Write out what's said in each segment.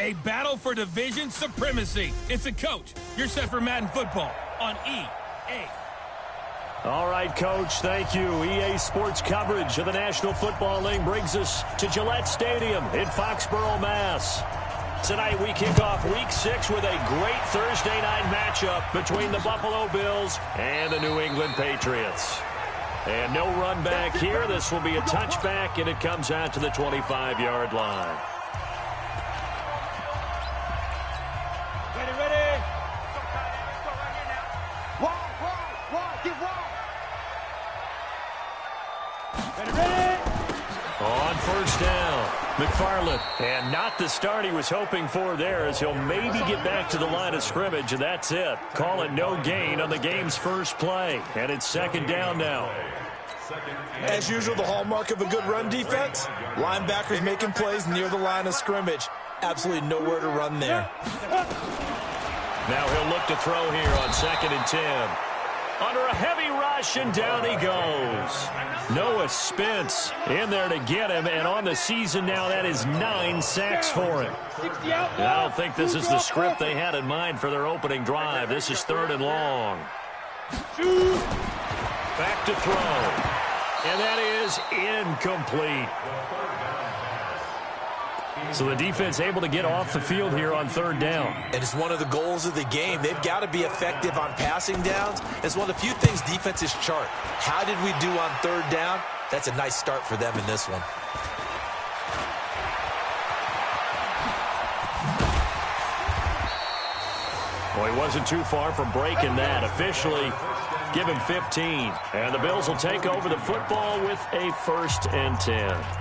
A battle for division supremacy. It's a coach. You're set for Madden Football on EA. All right, Coach, thank you. EA Sports coverage of the National Football League brings us to Gillette Stadium in Foxborough, Mass. Tonight we kick off Week 6 with a great Thursday night matchup between the Buffalo Bills and the New England Patriots. And no run back here. This will be a touchback, and it comes out to the 25-yard line. Ready. Wide, get wide. Ready. On first down, McFarland. And not the start he was hoping for there, as he'll maybe get back to the line of scrimmage, and that's it. Call it no gain on the game's first play. And it's second down now. As usual, the hallmark of a good run defense, linebackers making plays near the line of scrimmage. Absolutely nowhere to run there. Now he'll look to throw here on 2nd and 10. Under a heavy rush, and down he goes. Noah Spence in there to get him, and on the season now, that is 9 sacks for him. And I don't think this is the script they had in mind for their opening drive. This is 3rd and long. Back to throw. And that is incomplete. So the defense able to get off the field here on 3rd down. And it's one of the goals of the game. They've got to be effective on passing downs. It's one of the few things defenses chart. How did we do on 3rd down? That's a nice start for them in this one. Well, he wasn't too far from breaking that. Officially, give him 15. And the Bills will take over the football with a 1st and 10.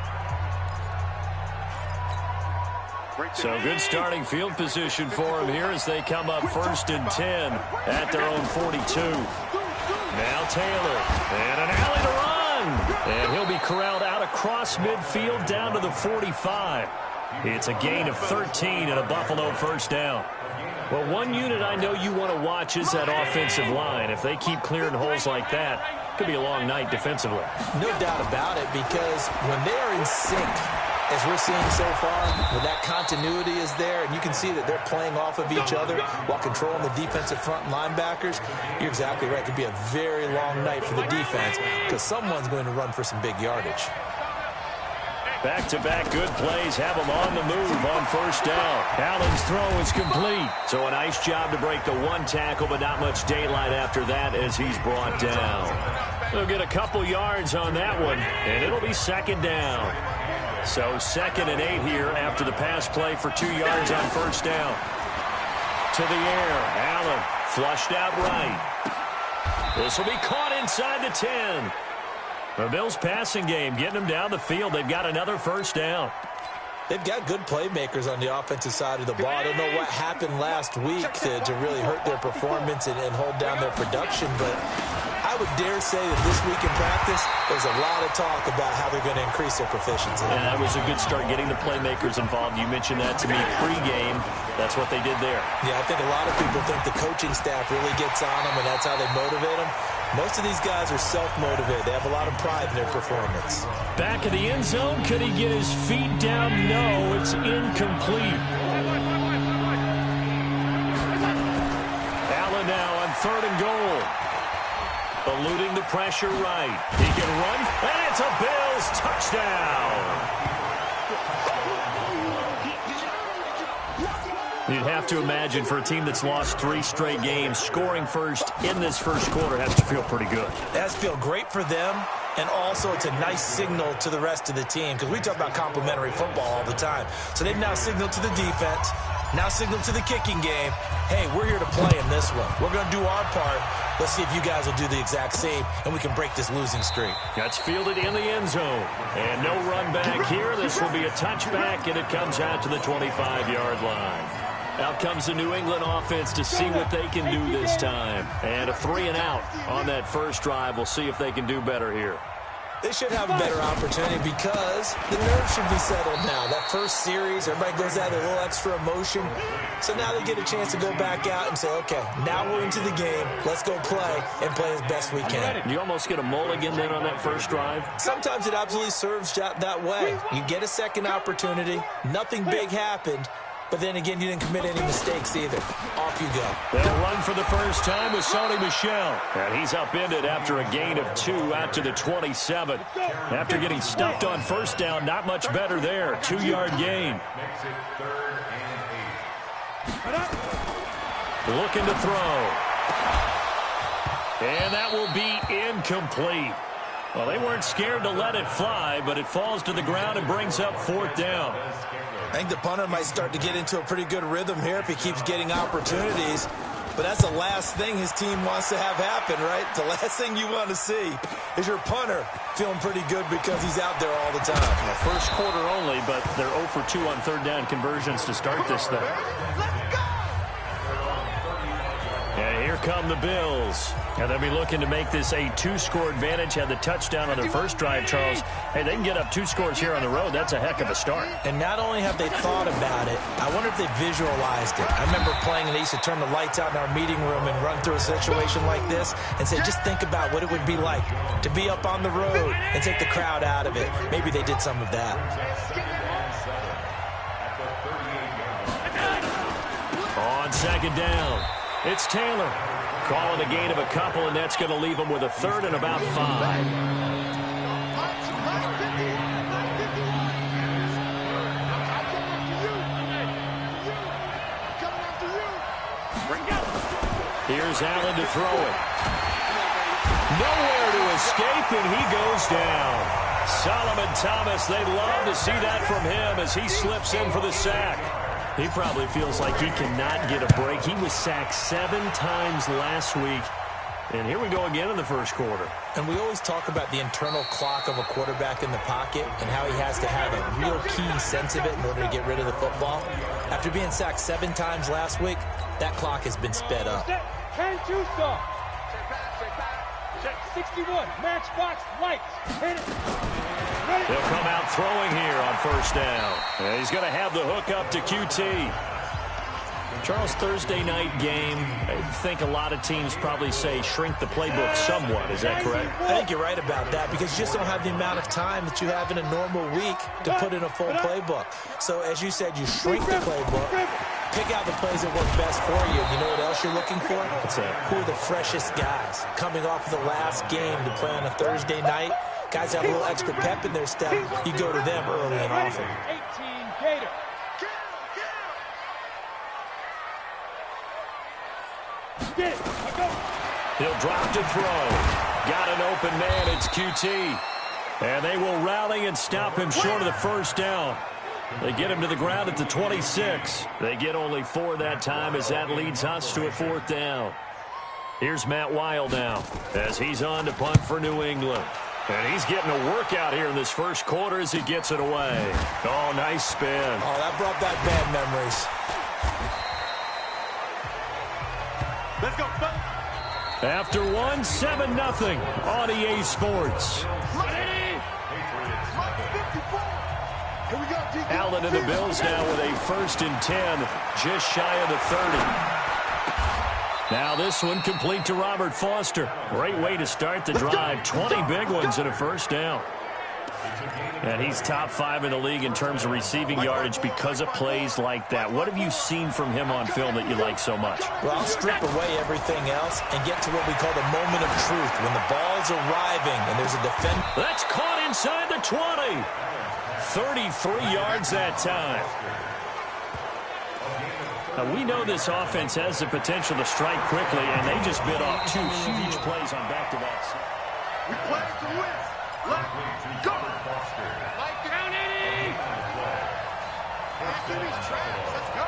So good starting field position for him here as they come up 1st and 10 at their own 42. Now Taylor, and an alley to run. And he'll be corralled out across midfield down to the 45. It's a gain of 13 and a Buffalo 1st down. Well, one unit I know you want to watch is that offensive line. If they keep clearing holes like that, it could be a long night defensively. No doubt about it, because when they are in sync, as we're seeing so far, when that continuity is there, and you can see that they're playing off of each other while controlling the defensive front linebackers, you're exactly right. It could be a very long night for the defense because someone's going to run for some big yardage. Back-to-back good plays have them on the move on 1st down. Allen's throw is complete. So a nice job to break the one tackle, but not much daylight after that as he's brought down. They'll get a couple yards on that one, and it'll be 2nd down. So 2nd and 8 here after the pass play for 2 yards on 1st down. To the air, Allen flushed out right. This will be caught inside the 10. The Bills' passing game getting them down the field. They've got another 1st down. They've got good playmakers on the offensive side of the ball. I don't know what happened last week to really hurt their performance and hold down their production, but I would dare say that this week in practice, there's a lot of talk about how they're going to increase their proficiency. And that was a good start, getting the playmakers involved. You mentioned that to me pregame. That's what they did there. Yeah, I think a lot of people think the coaching staff really gets on them, and that's how they motivate them. Most of these guys are self-motivated. They have a lot of pride in their performance. Back of the end zone. Could he get his feet down? No, it's incomplete. Allen now on 3rd and goal. Eluding the pressure right. He can run, and it's a Bills touchdown. You'd have to imagine for a team that's lost 3 straight games, scoring first in this first quarter has to feel pretty good. It has to feel great for them, and also it's a nice signal to the rest of the team, because we talk about complementary football all the time. So they've now signaled to the defense, now signaled to the kicking game, hey, we're here to play in this one. We're going to do our part. Let's see if you guys will do the exact same, and we can break this losing streak. That's fielded in the end zone. And no run back here. This will be a touchback, and it comes out to the 25-yard line. Out comes the New England offense to see what they can do this time. And a 3-and-out on that first drive. We'll see if they can do better here. They should have a better opportunity because the nerves should be settled now. That first series, everybody goes out with a little extra emotion. So now they get a chance to go back out and say, okay, now we're into the game. Let's go play and play as best we can. You almost get a mulligan then on that first drive? Sometimes it absolutely serves that way. You get a second opportunity. Nothing big happened. but then again, you didn't commit any mistakes either. Off you go. They'll run for the first time with Sony Michel. And he's upended after a gain of 2 out to the 27. After getting stuffed on first down, not much better there. 2-yard gain. Looking to throw. And that will be incomplete. Well, they weren't scared to let it fly, but it falls to the ground and brings up 4th down. I think the punter might start to get into a pretty good rhythm here if he keeps getting opportunities. But that's the last thing his team wants to have happen, right? The last thing you want to see is your punter feeling pretty good because he's out there all the time. Well, first quarter only, but they're 0 for 2 on 3rd down conversions to start this thing. And here come the Bills. And they'll be looking to make this a 2-score advantage. Had the touchdown on their first drive, Charles. Hey, they can get up 2 scores here on the road. That's a heck of a start. And not only have they thought about it, I wonder if they visualized it. I remember playing, and they used to turn the lights out in our meeting room and run through a situation like this and say, just think about what it would be like to be up on the road and take the crowd out of it. Maybe they did some of that. On 2nd down, it's Taylor. Calling a gain of a couple, and that's going to leave him with a 3rd and about 5. Here's Allen to throw it. Nowhere to escape, and he goes down. Solomon Thomas, they'd love to see that from him as he slips in for the sack. He probably feels like he cannot get a break. He was sacked 7 times last week. And here we go again in the first quarter. And we always talk about the internal clock of a quarterback in the pocket and how he has to have a real keen sense of it in order to get rid of the football. After being sacked 7 times last week, that clock has been sped up. 10-2 stop. Check 61. Matchbox lights. Hit it. They'll come out throwing here on first down. And he's going to have the hook up to QT. Charles, Thursday night game, I think a lot of teams probably say shrink the playbook somewhat. Is that correct? I think you're right about that because you just don't have the amount of time that you have in a normal week to put in a full playbook. So as you said, you shrink the playbook, pick out the plays that work best for you. You know what else you're looking for? What's that? Who are the freshest guys coming off the last game to play on a Thursday night? Guys have a little extra pep in their step. You go to them early and often. 18 Gator. He'll drop to throw. Got an open man. It's QT. And they will rally and stop him short of the first down. They get him to the ground at the 26. They get only 4 that time as that leads us to a 4th down. Here's Matt Weil now as he's on to punt for New England. And he's getting a workout here in this first quarter as he gets it away. Oh, nice spin. Oh, that brought back bad memories. Let's go. After 7-0 on EA Sports. Allen and the Bills now with a 1st and 10, just shy of the 30. Now this one complete to Robert Foster. Great way to start the drive. 20 big ones and a first down. And he's top 5 in the league in terms of receiving yardage because of plays like that. What have you seen from him on film that you like so much? Well, I'll strip away everything else and get to what we call the moment of truth. When the ball's arriving and there's a defender. That's caught inside the 20. 33 yards that time. Now, we know this offense has the potential to strike quickly, and they just bit off 2 huge plays on back-to-backs. We play to win. Let's go. Down 80. Let's go.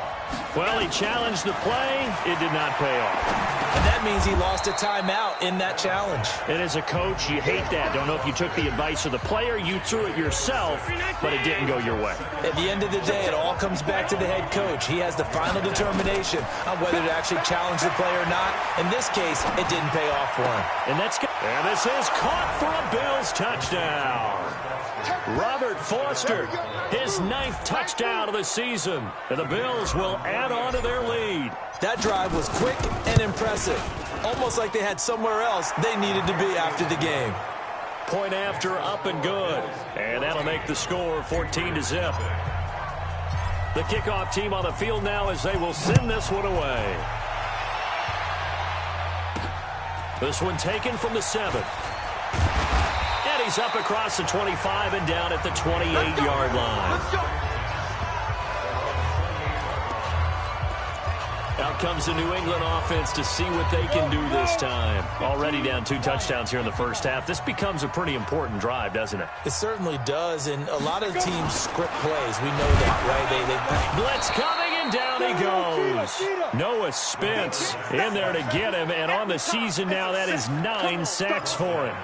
Well, he challenged the play. It did not pay off. And that means he lost a timeout in that challenge. And as a coach, you hate that. Don't know if you took the advice of the player, you threw it yourself, but it didn't go your way. At the end of the day, it all comes back to the head coach. He has the final determination on whether to actually challenge the play or not. In this case, it didn't pay off for him. And this is caught for a Bills touchdown. Robert Foster, his 9th touchdown of the season. And the Bills will add on to their lead. That drive was quick and impressive. Almost like they had somewhere else they needed to be after the game. Point after, up and good. And that'll make the score 14-0. The kickoff team on the field now as they will send this one away. This one taken from the 7. And he's up across the 25 and down at the 28-yard line. Out comes the New England offense to see what they can do this time. Already down 2 touchdowns here in the first half. This becomes a pretty important drive, doesn't it? It certainly does, and a lot of teams script plays. We know that, right? Blitz coming, and down he goes. Noah Spence in there to get him, and on the season now, that is 9 sacks for him.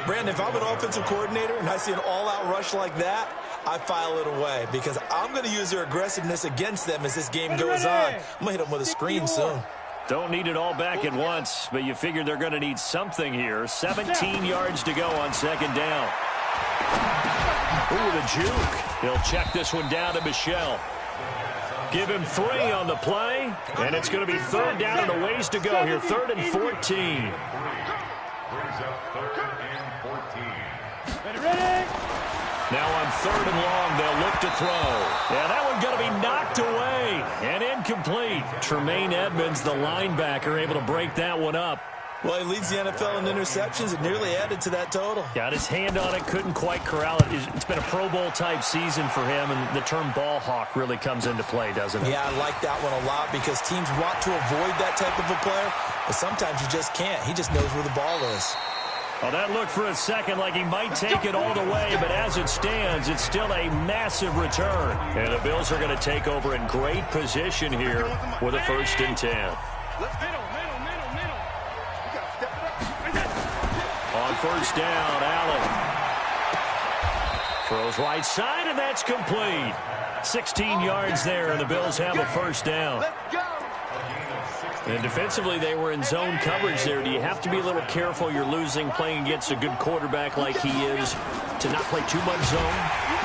Brandon, if I'm an offensive coordinator and I see an all-out rush like that, I file it away because I'm going to use their aggressiveness against them as this game goes on. I'm going to hit them with a screen soon. Don't need it all back at once, but you figure they're going to need something here. 17 yards to go on second down. Ooh, the juke. He'll check this one down to Michel. Give him 3 on the play, and it's going to be third down and a ways to go here. 3rd and 14. Now on 3rd and long, they'll look to throw. Yeah, that one's going to be knocked away and incomplete. Tremaine Edmonds, the linebacker, able to break that one up. Well, he leads the NFL in interceptions and nearly added to that total. Got his hand on it, couldn't quite corral it. It's been a Pro Bowl-type season for him, and the term ball hawk really comes into play, doesn't it? Yeah, I like that one a lot because teams want to avoid that type of a player, but sometimes you just can't. He just knows where the ball is. Well, that looked for a second like he might take it all the way, but as it stands, it's still a massive return. And the Bills are going to take over in great position here with a 1st and 10. On 1st down, Allen throws right side, and that's complete. 16 yards there, and the Bills have a 1st down. And defensively, they were in zone coverage there. Do you have to be a little careful? You're losing playing against a good quarterback like he is to not play too much zone?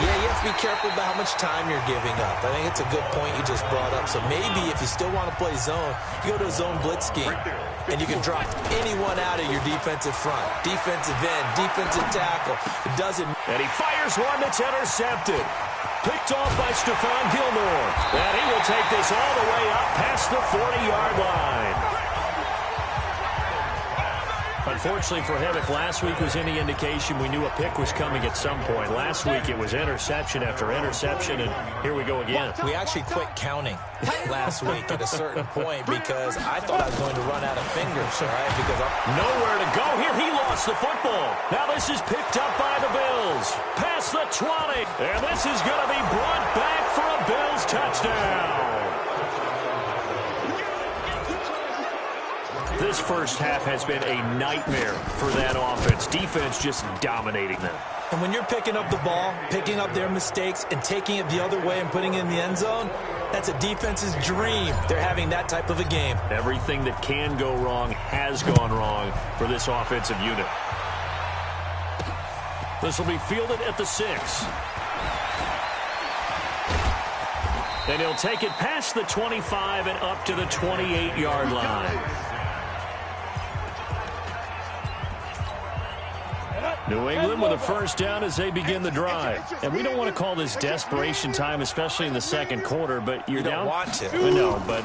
Yeah, you have to be careful about how much time you're giving up. I think it's a good point you just brought up. So maybe if you still want to play zone, you go to a zone blitz scheme, and you can drop anyone out of your defensive front. Defensive end, defensive tackle. It doesn't. And he fires one that's intercepted. Picked off by Stephon Gilmore. And he will take this all the way up past the 40-yard line. Unfortunately for him, if last week was any indication, we knew a pick was coming at some point. Last week it was interception after interception, and here we go again. We actually quit counting last week at a certain point because I thought I was going to run out of fingers, all right? Because nowhere to go here. He lost the football. Now this is picked up by the Bills. Past the 20. And this is going to be brought back for a Bills touchdown. This first half has been a nightmare for that offense. Defense just dominating them. And when you're picking up the ball, picking up their mistakes, and taking it the other way and putting it in the end zone, that's a defense's dream. They're having that type of a game. Everything that can go wrong has gone wrong for this offensive unit. This will be fielded at the 6. And he'll take it past the 25 and up to the 28-yard line. New England with a 1st down as they begin the drive. And we don't want to call this desperation time, especially in the second quarter, but you're down. You don't want to. No, but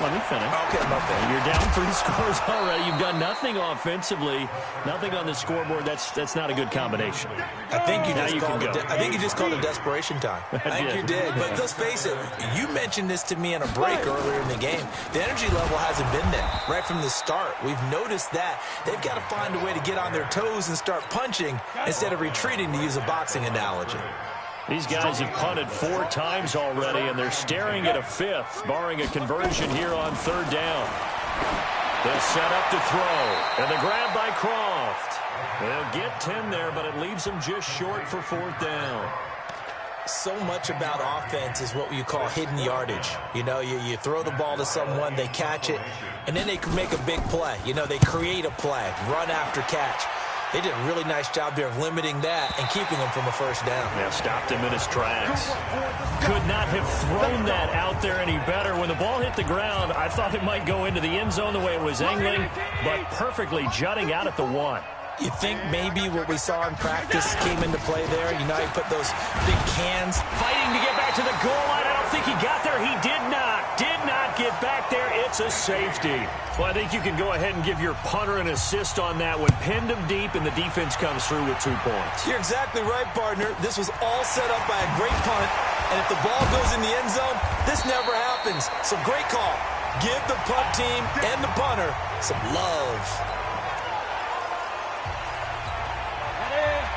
let me finish. Okay, my bad. You're down 3 scores already. You've done nothing offensively, nothing on the scoreboard. That's not a good combination. I think you just called it desperation time. I think you did. But let's face it, you mentioned this to me in a break earlier in the game. The energy level hasn't been there right from the start. We've noticed that. They've got to find a way to get on their toes and start punching instead of retreating, to use a boxing analogy. These guys have punted 4 times already, and they're staring at a 5th, barring a conversion here on 3rd down. They'll set up to throw, and the grab by Croft. They'll get 10 there, but it leaves them just short for 4th down. So much about offense is what you call hidden yardage. You know, you throw the ball to someone, they catch it, and then they can make a big play. You know, they create a play, run after catch. They did a really nice job there of limiting that and keeping him from a 1st down. Yeah, stopped him in his tracks. Could not have thrown that out there any better. When the ball hit the ground, I thought it might go into the end zone the way it was angling, but perfectly jutting out at the 1. You think maybe what we saw in practice came into play there? You know, you put those big cans. Fighting to get back to the goal line. I don't think he got there. He did not. Did not get back there. It's a safety. Well, I think you can go ahead and give your punter an assist on that one. Pinned him deep, and the defense comes through with 2 points. You're exactly right, partner. This was all set up by a great punt, and if the ball goes in the end zone, this never happens. So great call. Give the punt team and the punter some love.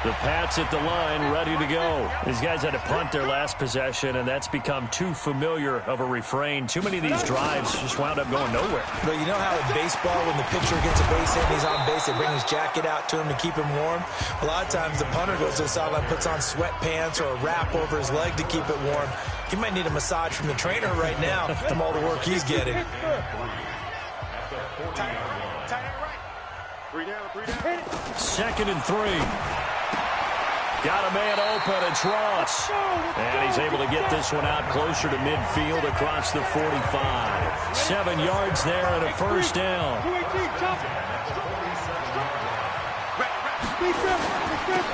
The Pats at the line, ready to go. These guys had to punt their last possession, and that's become too familiar of a refrain. Too many of these drives just wound up going nowhere. But you know how in baseball, when the pitcher gets a base hit and he's on base, they bring his jacket out to him to keep him warm? A lot of times the punter goes to the sideline, puts on sweatpants or a wrap over his leg to keep it warm. He might need a massage from the trainer right now from all the work he's getting. Second and 3. Got a man open. It's Ross. And he's able to get this one out closer to midfield across the 45. 7 yards there and a first down.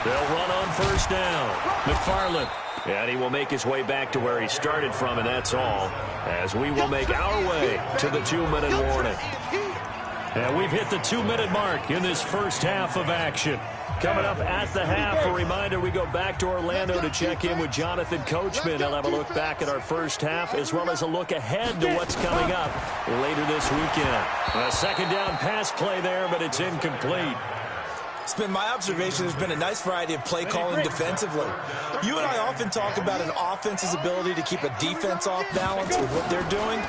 They'll run on first down. McFarland. And he will make his way back to where he started from, and that's all. As we will make our way to the 2-minute warning. And we've hit the 2-minute mark in this first half of action. Coming up at the half, a reminder, we go back to Orlando to check in with Jonathan Coachman. He'll have a look back at our first half as well as a look ahead to what's coming up later this weekend. A second down pass play there, but it's incomplete. It's been my observation there's been a nice variety of play calling defensively. You and I often talk about an offense's ability to keep a defense off balance with what they're doing.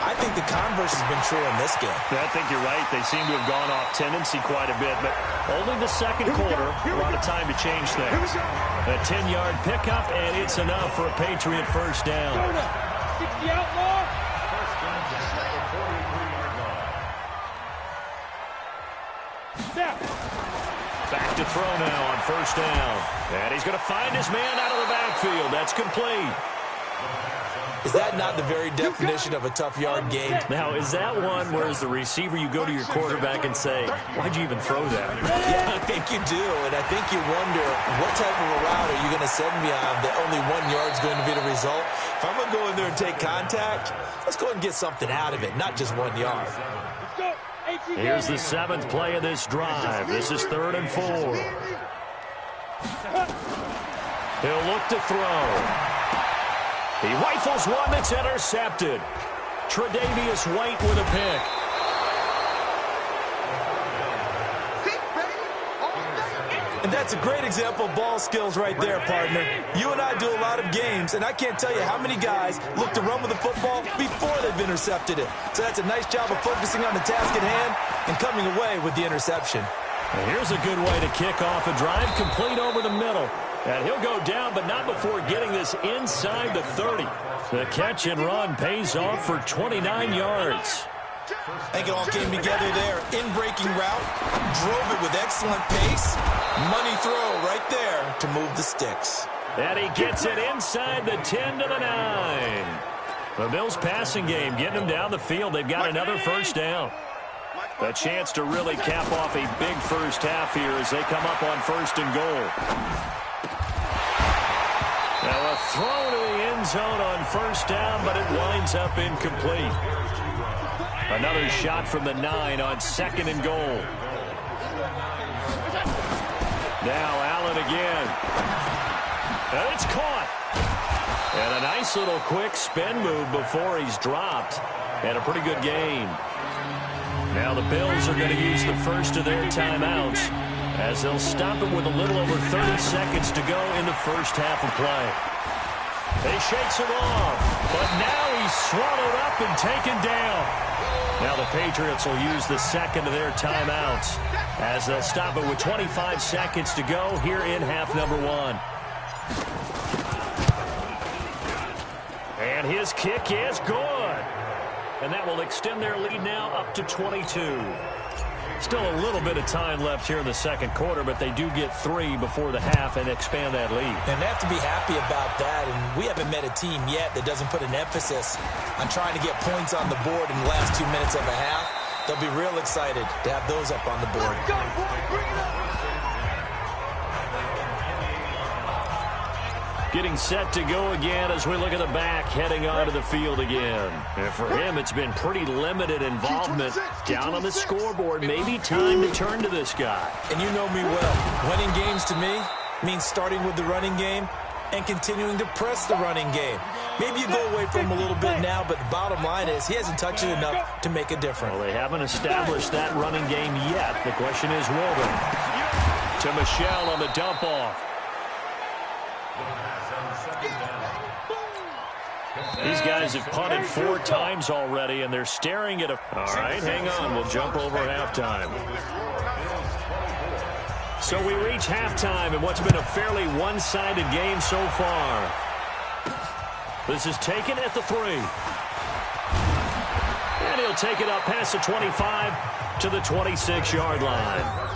I think the converse has been true in this game. Yeah, I think you're right. They seem to have gone off tendency quite a bit, but only the second quarter, a lot of time to change things. A 10-yard pickup, and it's enough for a Patriot first down. Back to throw now on first down. And he's going to find his man out of the backfield. That's complete. Is that not the very definition of a tough yard gain? Now, is that one where as the receiver you go to your quarterback and say, why'd you even throw that? Yeah, I think you do, and I think you wonder what type of a route are you going to send me on that only 1 yard's going to be the result? If I'm going to go in there and take contact, let's go and get something out of it, not just 1 yard. Here's the 7th play of this drive. This is 3rd and 4. He'll look to throw. He rifles one that's intercepted. Tre'Davious White with a pick. And that's a great example of ball skills right there, partner. You and I do a lot of games, and I can't tell you how many guys look to run with the football before they've intercepted it. So that's a nice job of focusing on the task at hand and coming away with the interception. And here's a good way to kick off a drive, complete over the middle. And he'll go down, but not before getting this inside the 30. The catch and run pays off for 29 yards. I think it all came together there. In-breaking route, drove it with excellent pace. Money throw right there to move the sticks. And he gets it inside the 10 to the 9. The Bills passing game getting them down the field. They've got another first down. A chance to really cap off a big first half here as they come up on 1st and goal. Now a throw to the end zone on first down, but it winds up incomplete. Another shot from the 9 on 2nd and goal. Now Allen again. And it's caught. And a nice little quick spin move before he's dropped. And a pretty good gain. Now the Bills are going to use the first of their timeouts as they'll stop it with a little over 30 seconds to go in the first half of play. He shakes him off, but now he's swallowed up and taken down. Now the Patriots will use the second of their timeouts as they'll stop it with 25 seconds to go here in half number 1. And his kick is good. And that will extend their lead now up to 22. Still a little bit of time left here in the second quarter, but they do get 3 before the half and expand that lead. And they have to be happy about that. And we haven't met a team yet that doesn't put an emphasis on trying to get points on the board in the last 2 minutes of a half. They'll be real excited to have those up on the board. Let's go, boy. Bring it up. Getting set to go again as we look at the back, heading onto the field again. And for him, it's been pretty limited involvement. Down on the scoreboard, maybe time to turn to this guy. And you know me well. Winning games to me means starting with the running game and continuing to press the running game. Maybe you go away from him a little bit now, but the bottom line is he hasn't touched it enough to make a difference. Well, they haven't established that running game yet. The question is, will they? To Michelle on the dump-off. These guys have punted 4 times already, and they're staring at a... All right, hang on. We'll jump over halftime. So we reach halftime in what's been a fairly one-sided game so far. This is taken at the 3. And he'll take it up past the 25 to the 26-yard line.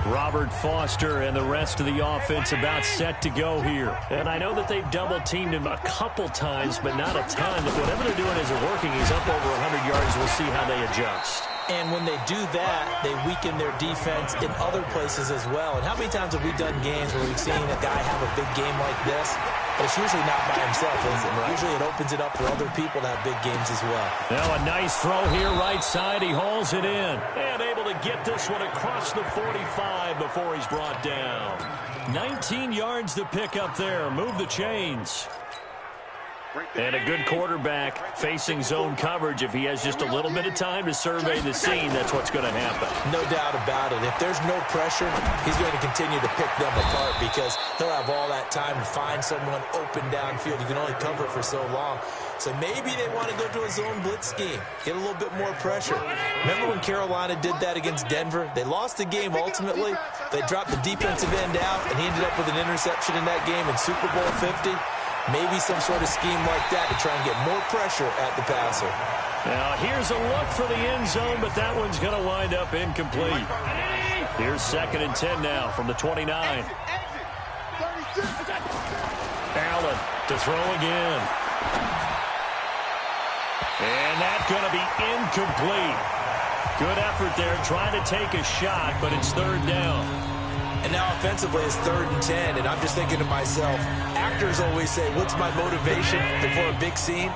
Robert Foster and the rest of the offense about set to go here. And I know that they've double-teamed him a couple times, but not a ton. But whatever they're doing isn't working. He's up over 100 yards. We'll see how they adjust. And when they do that, they weaken their defense in other places as well. And how many times have we done games where we've seen a guy have a big game like this? But it's usually not by himself, is it? Usually it opens it up for other people to have big games as well. Now a nice throw here, right side. He hauls it in. And able to get this one across the 45 before he's brought down. 19 yards to pick up there. Move the chains. And a good quarterback facing zone coverage. If he has just a little bit of time to survey the scene, that's what's going to happen. No doubt about it. If there's no pressure, he's going to continue to pick them apart because he'll have all that time to find someone open downfield. You can only cover it for so long. So maybe they want to go to a zone blitz scheme, get a little bit more pressure. Remember when Carolina did that against Denver? They lost the game ultimately. They dropped the defensive end out, and he ended up with an interception in that game in Super Bowl 50. Maybe some sort of scheme like that to try and get more pressure at the passer. Now, here's a look for the end zone, but that one's going to wind up incomplete. Here's 2nd and 10 now from the 29. Allen to throw again. And that's going to be incomplete. Good effort there, trying to take a shot, but it's 3rd down. And now offensively it's 3rd and 10, and I'm just thinking to myself, actors always say, what's my motivation before a big scene?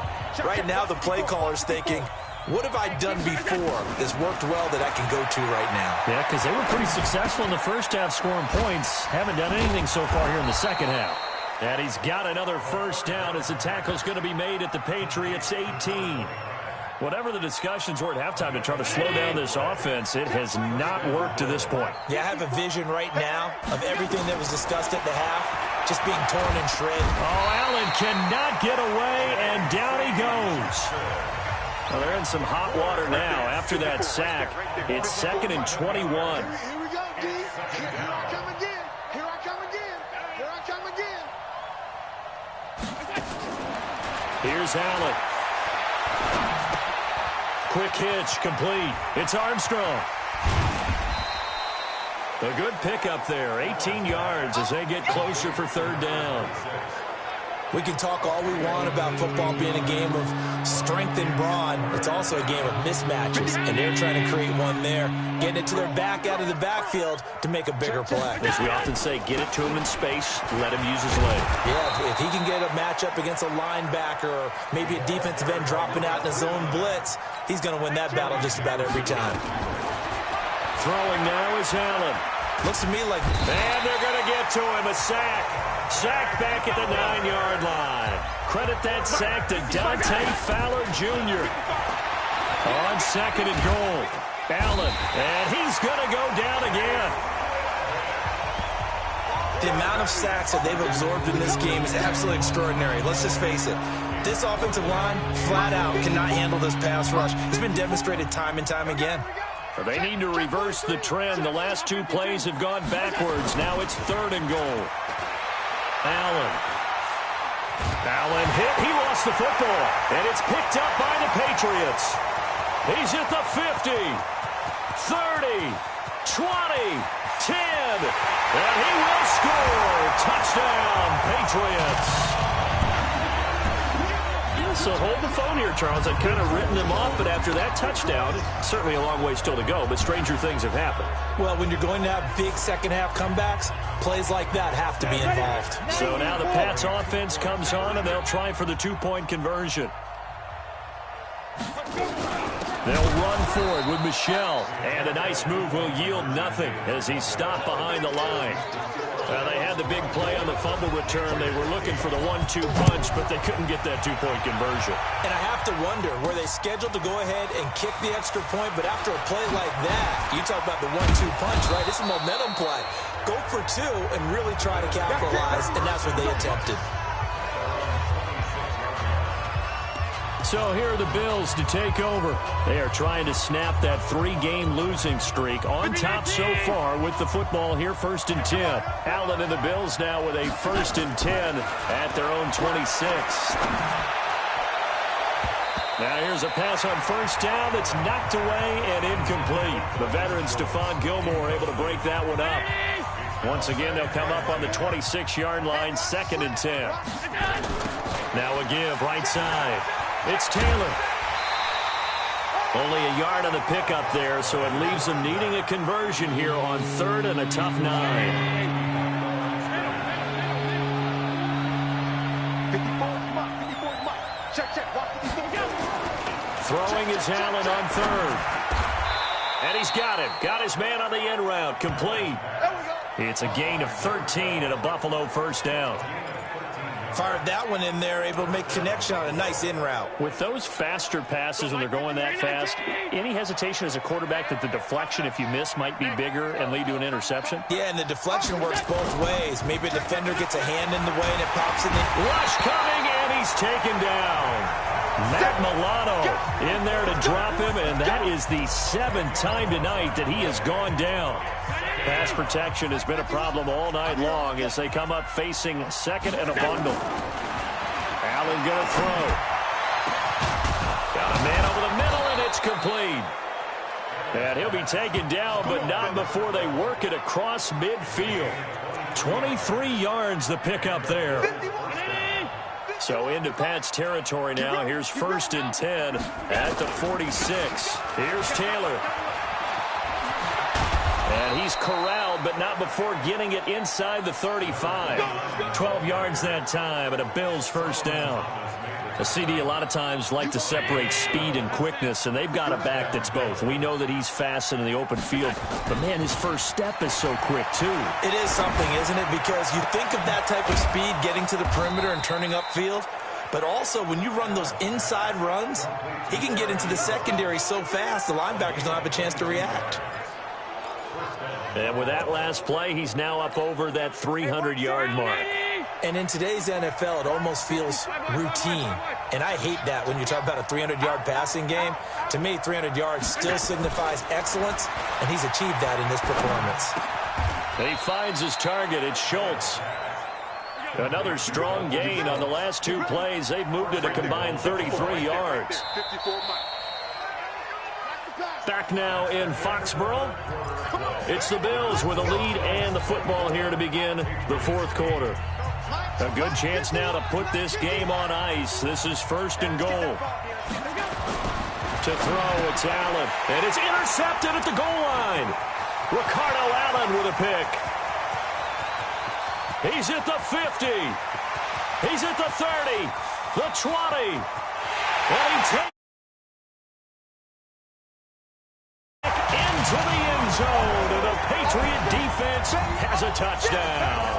Right now the play caller's thinking, what have I done before that's worked well that I can go to right now? Yeah, because they were pretty successful in the first half scoring points. Haven't done anything so far here in the second half. And he's got another 1st down as the tackle's going to be made at the Patriots 18. Whatever the discussions were at halftime to try to slow down this offense, it has not worked to this point. Yeah, I have a vision right now of everything that was discussed at the half just being torn and shredded. Oh, Allen cannot get away, and down he goes. Well, they're in some hot water now after that sack. It's 2nd and 21. Here we go, D. Here I come again. Here I come again. Here I come again. Here's Allen. Quick hitch, complete. It's Armstrong. A good pickup there. 18 yards as they get closer for 3rd down. We can talk all we want about football being a game of strength and brawn. It's also a game of mismatches, and they're trying to create one there, getting it to their back out of the backfield to make a bigger play. As we often say, get it to him in space, let him use his leg. Yeah, if he can get a matchup against a linebacker or maybe a defensive end dropping out in a zone blitz, he's going to win that battle just about every time. Throwing now is Allen. Looks to me like... And they're going to get to him, a sack. Sack back at the 9-yard line. Credit that sack to Dante Fowler Jr. On 2nd and goal. Allen, and he's going to go down again. The amount of sacks that they've absorbed in this game is absolutely extraordinary. Let's just face it. This offensive line, flat out, cannot handle this pass rush. It's been demonstrated time and time again. They need to reverse the trend. The last 2 plays have gone backwards. Now it's 3rd and goal. Allen hit. He lost the football. And it's picked up by the Patriots. He's at the 50, 30, 20, 10. And he will score. Touchdown, Patriots. So hold the phone here, Charles. I've kind of written them off, but after that touchdown, certainly a long way still to go, but stranger things have happened. Well, when you're going to have big second-half comebacks, plays like that have to be involved. So now the Pats offense comes on, and they'll try for the two-point conversion. They'll run forward with Michel, and a nice move will yield nothing as he's stopped behind the line. They had the big play on the fumble return. They were looking for the 1-2 punch, but they couldn't get that two-point conversion. And I have to wonder, were they scheduled to go ahead and kick the extra point, but after a play like that, you talk about the 1-2 punch, right? It's a momentum play. Go for two and really try to capitalize, and that's what they attempted. So here are the Bills to take over. They are trying to snap that three-game losing streak. On top so far with the football here, 1st and 10. Allen and the Bills now with a 1st and 10 at their own 26. Now here's a pass on 1st down that's knocked away and incomplete. The veteran Stephon Gilmore able to break that one up. Once again, they'll come up on the 26-yard line, 2nd and 10. Now a give right side. It's Taylor. Only a yard on the pickup there, so it leaves them needing a conversion here on 3rd and a tough 9. 54, check, watch 54. Throwing is Allen on 3rd. And he's got him. Got his man on the end route. Complete. It's a gain of 13 and a Buffalo 1st down. Fired that one in there, able to make connection on a nice in route. With those faster passes when they're going that fast, any hesitation as a quarterback that the deflection, if you miss, might be bigger and lead to an interception? Yeah, and the deflection works both ways. Maybe a defender gets a hand in the way and it pops in the... Rush coming, and he's taken down. Matt Milano in there to drop him, and that is the 7th time tonight that he has gone down. Pass protection has been a problem all night long as they come up facing 2nd and a bundle. Allen going to throw. Got a man over the middle, and it's complete. And he'll be taken down, but not before they work it across midfield. 23 yards the pickup there. So into Pat's territory now. Here's 1st and 10 at the 46. Here's Taylor. And he's corralled, but not before getting it inside the 35. 12 yards that time, and a Bills 1st down. A CD a lot of times like to separate speed and quickness, and they've got a back that's both. We know that he's fast in the open field, but, man, his first step is so quick, too. It is something, isn't it? Because you think of that type of speed getting to the perimeter and turning upfield, but also when you run those inside runs, he can get into the secondary so fast the linebackers don't have a chance to react. And with that last play, he's now up over that 300-yard mark. And in today's NFL, it almost feels routine. And I hate that when you talk about a 300-yard passing game. To me, 300 yards still signifies excellence, and he's achieved that in this performance. He finds his target. It's Schultz. Another strong gain on the last 2 plays. They've moved it a combined 33 yards. Back now in Foxborough. It's the Bills with a lead and the football here to begin the 4th quarter. A good chance now to put this game on ice. This is 1st and goal. To throw, it's Allen. And it's intercepted at the goal line. Ricardo Allen with a pick. He's at the 50. He's at the 30. The 20. And he takes into the end zone, and the Patriot defense has a touchdown.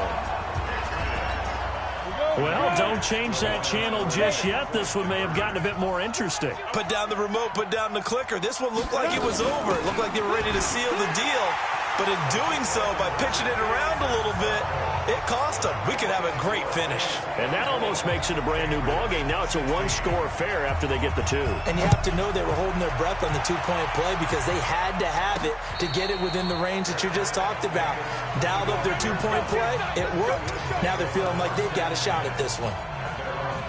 Well, don't change that channel just yet. This one may have gotten a bit more interesting. Put down the remote, put down the clicker. This one looked like it was over. It looked like they were ready to seal the deal. But in doing so, by pitching it around a little bit, it cost them. We could have a great finish. And that almost makes it a brand-new ballgame. Now it's a one-score affair after they get the 2. And you have to know they were holding their breath on the 2-point play because they had to have it to get it within the range that you just talked about. Dialed up their 2-point play. It worked. Now they're feeling like they've got a shot at this one.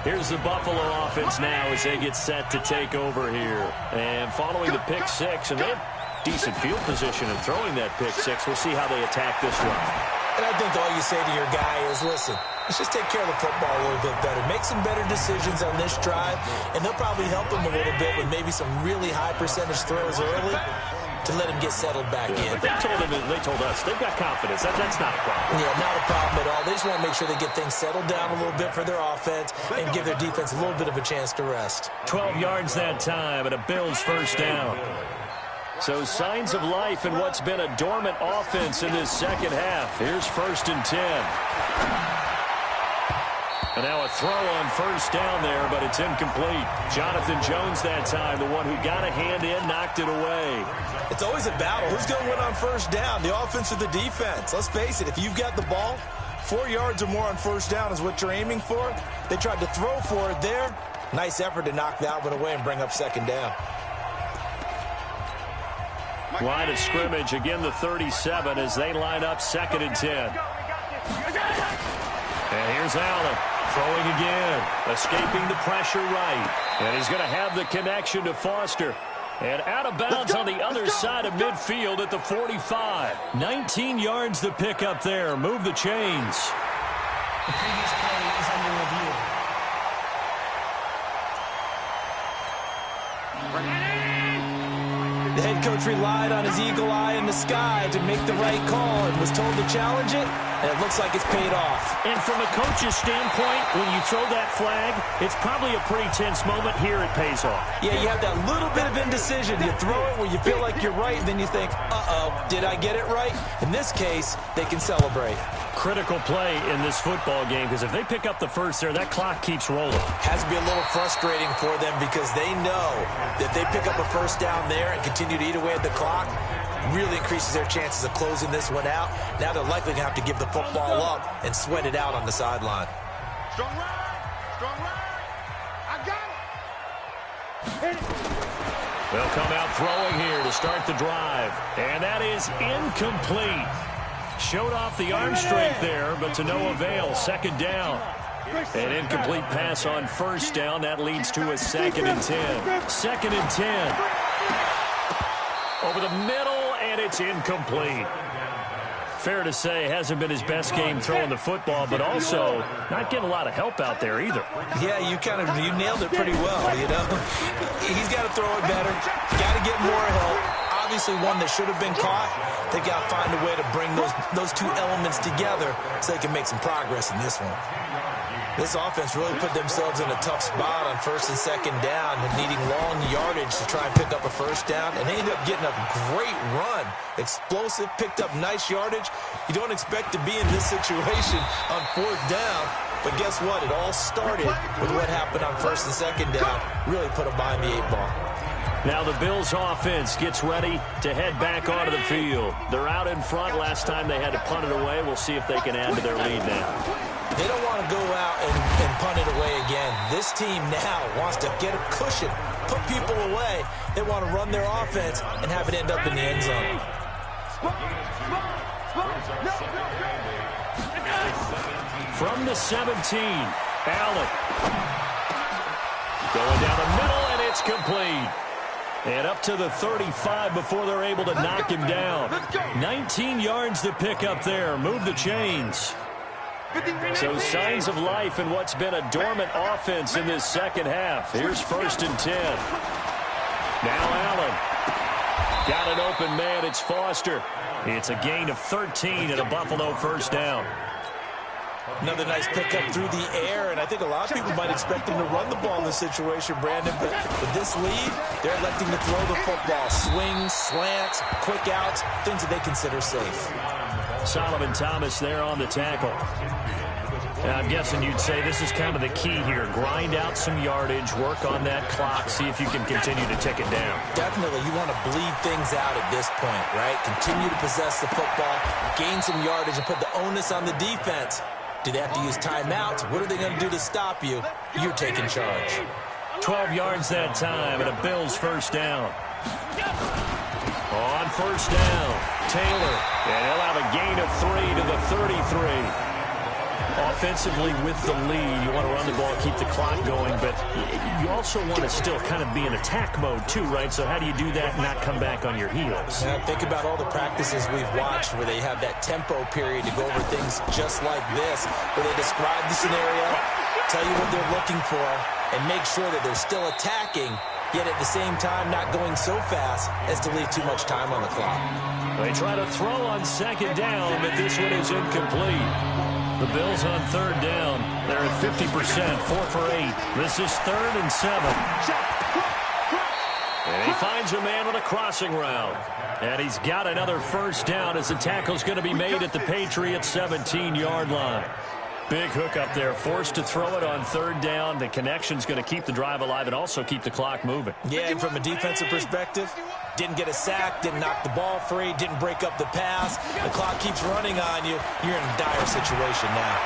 Here's the Buffalo offense now as they get set to take over here. And following the pick 6, and they have decent field position in throwing that pick 6. We'll see how they attack this one. And I think all you say to your guy is, listen, let's just take care of the football a little bit better. Make some better decisions on this drive, and they'll probably help him a little bit with maybe some really high percentage throws early to let him get settled back in. But they told us they've got confidence. That's not a problem. Yeah, not a problem at all. They just want to make sure they get things settled down a little bit for their offense and give their defense a little bit of a chance to rest. 12 yards that time, and a Bills first down. So signs of life in what's been a dormant offense in this second half. Here's 1st and 10. And now a throw on first down there, but it's incomplete. Jonathan Jones that time, the one who got a hand in, knocked it away. It's always a battle. Who's going to win on first down, the offense or the defense? Let's face it, if you've got the ball, 4 yards or more on first down is what you're aiming for. They tried to throw for it there. Nice effort to knock that one away and bring up second down. Line of scrimmage, again the 37 as they line up 2nd and 10. And here's Allen throwing again, escaping the pressure right. And he's going to have the connection to Foster. And out of bounds on the other side of midfield at the 45. 19 yards the pick up there. Move the chains. The previous play is under review. The head coach relied on his eagle eye in the sky to make the right call and was told to challenge it, and it looks like it's paid off. And from a coach's standpoint, when you throw that flag, it's probably a pretty tense moment. Here it pays off. Yeah, you have that little bit of indecision. You throw it where you feel like you're right, and then you think, uh-oh, did I get it right? In this case, they can celebrate. Critical play in this football game, because if they pick up the first there, that clock keeps rolling. Has to be a little frustrating for them because they know that they pick up a first down there and continue to eat away at the clock, really increases their chances of closing this one out. Now they're likely going to have to give the football up and sweat it out on the sideline. Strong right. Strong right. I got it. They'll come out throwing here to start the drive. And that is incomplete. Showed off the arm strength there, but to no avail. 2nd down. An incomplete pass on first down. That leads to a 2nd and 10. 2nd and 10. Over the middle, and it's incomplete. Fair to say, hasn't been his best game throwing the football, but also not getting a lot of help out there either. Yeah, you nailed it pretty well, you know. He's got to throw it better. Got to get more help. Obviously one that should have been caught. They got to find a way to bring those two elements together so they can make some progress in this one. This offense really put themselves in a tough spot on 1st and 2nd down and needing long yardage to try and pick up a first down, and they ended up getting a great run. Explosive, picked up nice yardage. You don't expect to be in this situation on 4th down, but guess what? It all started with what happened on 1st and 2nd down. Really put them behind the 8 ball. Now the Bills offense gets ready to head back onto the field. They're out in front. Last time they had to punt it away. We'll see if they can add to their lead now. They don't want to go out and punt it away again. This team now wants to get a cushion, put people away. They want to run their offense and have it end up in the end zone. From the 17, Allen. Going down the middle, and it's complete. And up to the 35 before they're able to knock him down. 19 yards to pick up there. Move the chains. So signs of life in what's been a dormant offense in this second half. Here's 1st and 10. Now Allen. Got an open man. It's Foster. It's a gain of 13 and a Buffalo first down. Another nice pickup through the air, and I think a lot of people might expect them to run the ball in this situation, Brandon, but with this lead, they're electing to throw the football. Swings, slants, quick outs, things that they consider safe. Solomon Thomas there on the tackle. And I'm guessing you'd say this is kind of the key here. Grind out some yardage, work on that clock, see if you can continue to tick it down. Definitely. You want to bleed things out at this point, right? Continue to possess the football, gain some yardage, and put the onus on the defense. Do they have to use timeouts? What are they going to do to stop you? You're taking charge. 12 yards that time, and a Bills first down. On first down, Taylor. And he'll have a gain of 3 to the 33. Offensively with the lead, you want to run the ball, keep the clock going, but you also want to still kind of be in attack mode too, right? So how do you do that and not come back on your heels? Now, think about all the practices we've watched where they have that tempo period to go over things just like this, where they describe the scenario, tell you what they're looking for, and make sure that they're still attacking, yet at the same time not going so fast as to leave too much time on the clock. They try to throw on second down, but this one is incomplete. The Bills on third down. They're at 50%, 4 for 8. This is 3rd and 7. And he finds a man on a crossing route. And he's got another first down as the tackle's going to be made at the Patriots' 17-yard line. Big hook up there, forced to throw it on 3rd down. The connection's going to keep the drive alive and also keep the clock moving. Yeah, and from a defensive perspective, didn't get a sack, didn't knock the ball free, didn't break up the pass. The clock keeps running on you. You're in a dire situation now.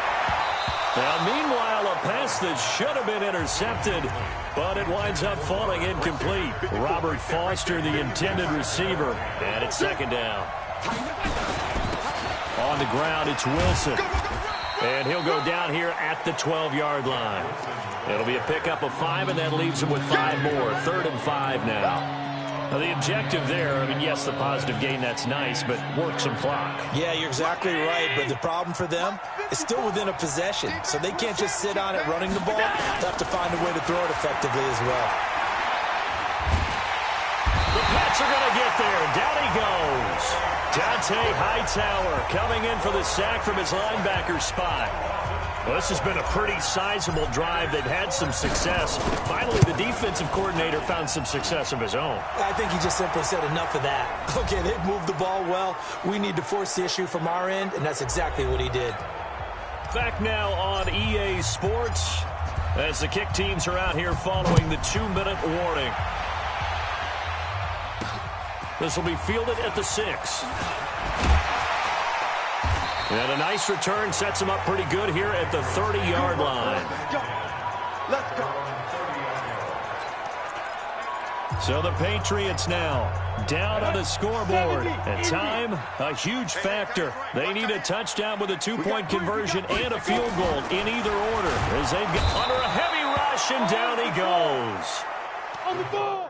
Now, meanwhile, a pass that should have been intercepted, but it winds up falling incomplete. Robert Foster, the intended receiver, and it's 2nd down. On the ground, it's Wilson. And he'll go down here at the 12-yard line. It'll be a pickup of 5, and that leaves him with 5 more. 3rd and 5 now. Now, the objective there, I mean, yes, the positive gain, that's nice, but work some clock. Yeah, you're exactly right, but the problem for them is still within a possession, so they can't just sit on it running the ball. They have to find a way to throw it effectively as well. The Pats are going to get there. Down he goes. Dante Hightower coming in for the sack from his linebacker spot. Well, this has been a pretty sizable drive. They've had some success. Finally, the defensive coordinator found some success of his own. I think he just simply said enough of that. Okay, they've moved the ball well. We need to force the issue from our end, and that's exactly what he did. Back now on EA Sports as the kick teams are out here following the 2-minute warning. This will be fielded at the 6. And a nice return sets him up pretty good here at the 30-yard line. Let's go. So the Patriots now down on the scoreboard. And time, a huge factor. They need a touchdown with a 2-point conversion and a field goal in either order as they get under a heavy rush, and down he goes. On the ball.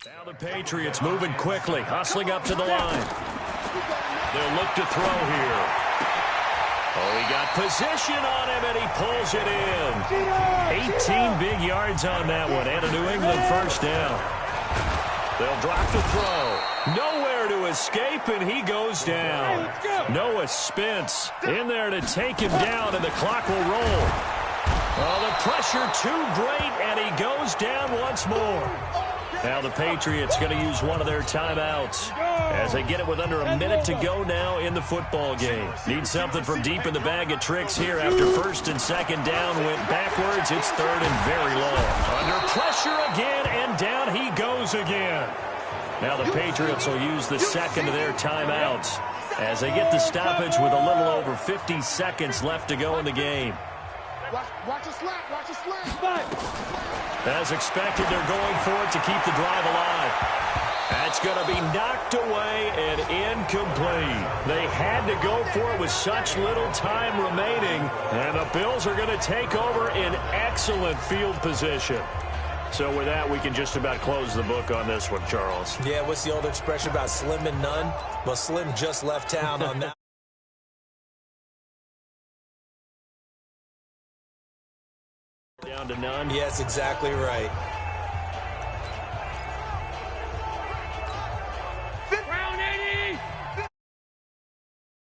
Now the Patriots moving quickly, hustling up to the line. They'll look to throw here. Oh, he got position on him, and he pulls it in. 18 big yards on that one, and a New England first down. They'll drop to throw. Nowhere to escape, and he goes down. Noah Spence in there to take him down, and the clock will roll. Oh, the pressure too great, and he goes down once more. Now the Patriots going to use one of their timeouts as they get it with under a minute to go now in the football game. Need something from deep in the bag of tricks here after 1st and 2nd down went backwards. It's 3rd and very long. Under pressure again, and down he goes again. Now the Patriots will use the second of their timeouts as they get the stoppage with a little over 50 seconds left to go in the game. Watch a slant. Watch a slant. As expected, they're going for it to keep the drive alive. That's going to be knocked away and incomplete. They had to go for it with such little time remaining, and the Bills are going to take over in excellent field position. So with that, we can just about close the book on this one, Charles. Yeah, what's the old expression about slim and none? Well, Slim just left town on that. Down to none. Yes, exactly right.